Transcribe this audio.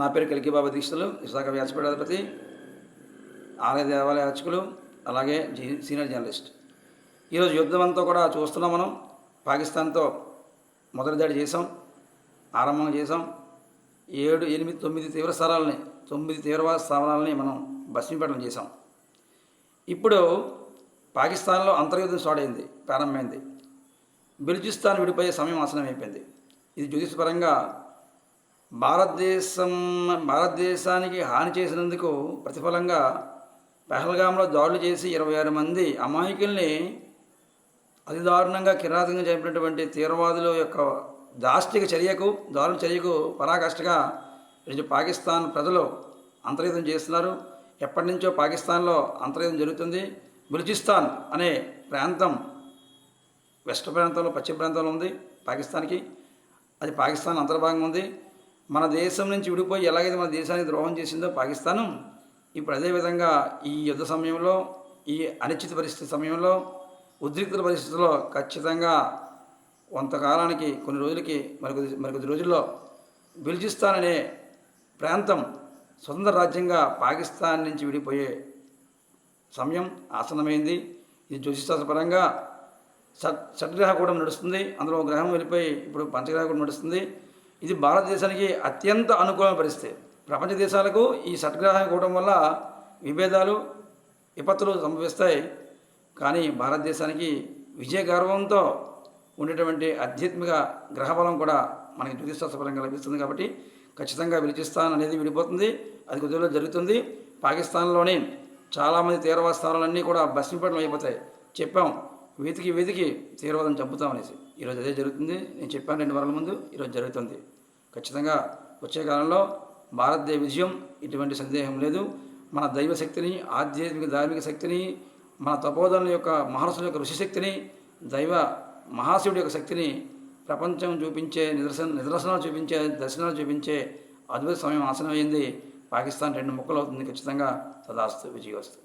నా పేరు కలికిబాబా దీక్షలు, విశాఖ వ్యాసపీఠాధిపతి, ఆలయ దేవాలయ అర్చకులు, అలాగే సీనియర్ జర్నలిస్ట్. ఈరోజు యుద్ధం అంతా కూడా చూస్తున్నాం. మనం పాకిస్తాన్తో మొదటి దాడి చేసాం, ఆరంభం చేసాం. 7, 8, 9 తీవ్ర స్థానాలని 9 తీవ్రవాద స్థావరాలని మనం భస్మీపటం చేసాం. ఇప్పుడు పాకిస్తాన్లో అంతర్యుద్ధం స్టార్ట్ అయింది, ప్రారంభమైంది. బెలూచిస్తాన్ విడిపోయే సమయం ఆసనం అయిపోయింది. ఇది జ్యోతిషపరంగా భారతదేశానికి హాని చేసినందుకు ప్రతిఫలంగా పెహల్గాంలో దాడులు చేసి 26 మంది అమాయకుల్ని అతి దారుణంగా కిరాతకంగా చంపినటువంటి తీవ్రవాదుల యొక్క దాష్టిక చర్యకు, దారుణ చర్యకు పరాకాష్ఠగా ఈరోజు పాకిస్తాన్ ప్రజలు అంతర్యుద్ధం చేస్తున్నారు. ఎప్పటి నుంచో పాకిస్తాన్లో అంతర్యుద్ధం జరుగుతుంది. బెలూచిస్తాన్ అనే ప్రాంతం వెస్ట్ ప్రాంతంలో, పశ్చిమ ప్రాంతంలో ఉంది పాకిస్తాన్కి. అది పాకిస్తాన్ అంతర్భాగంగా ఉంది. మన దేశం నుంచి విడిపోయి ఎలాగైతే మన దేశానికి ద్రోహం చేసిందో పాకిస్తాను, ఇప్పుడు అదేవిధంగా ఈ యుద్ధ సమయంలో, ఈ అనిశ్చిత పరిస్థితి సమయంలో, ఉద్రిక్త పరిస్థితుల్లో ఖచ్చితంగా కొంతకాలానికి, కొన్ని రోజులకి, మరికొద్ది రోజుల్లో బెలూచిస్తాన్ అనే ప్రాంతం స్వతంత్ర రాజ్యంగా పాకిస్తాన్ నుంచి విడిపోయే సమయం ఆసన్నమైంది. ఇది జ్యోతిషశాస్త్రపరంగా షడ్గ్రహ కూటం నడుస్తుంది. అందులో గ్రహం వెళ్ళిపోయి ఇప్పుడు పంచగ్రహ కూటం నడుస్తుంది. ఇది భారతదేశానికి అత్యంత అనుకూలమైన పరిస్థితి. ప్రపంచ దేశాలకు ఈ షడ్గ్రహ కూటం వల్ల విభేదాలు, విపత్తులు సంభవిస్తాయి. కానీ భారతదేశానికి విజయ గర్వంతో ఉండేటువంటి ఆధ్యాత్మిక గ్రహబలం కూడా మనకి జ్యోతిషశాస్త్రపరంగా లభిస్తుంది. కాబట్టి ఖచ్చితంగా బెలూచిస్తాన్ అనేది విడిపోతుంది. అది కొద్దిగా జరుగుతుంది. పాకిస్తాన్లోని చాలామంది తీవ్రవాద స్థానాలన్నీ కూడా భస్మీపటం అయిపోతాయి. చెప్పాం, వెతికి తీవ్రవాదం చంపుతామనేసి. ఈరోజు అదే జరుగుతుంది. నేను చెప్పాను 2 వారాల ముందు, ఈరోజు జరుగుతుంది. ఖచ్చితంగా వచ్చే కాలంలో భారతదేశ విజయం, ఎటువంటి సందేహం లేదు. మన దైవ శక్తిని, ఆధ్యాత్మిక ధార్మిక శక్తిని, మన తపోధనుల యొక్క, మహర్షుల యొక్క ఋషిశక్తిని, దైవ మహాశివుడి యొక్క శక్తిని ప్రపంచం చూపించే నిదర్శనాలు చూపించే, దర్శనాలు చూపించే అద్భుత సమయం ఆసనమైంది. పాకిస్తాన్ 2 ముక్కలు అవుతుంది. ఖచ్చితంగా తదాస్తు, విజయోస్తు.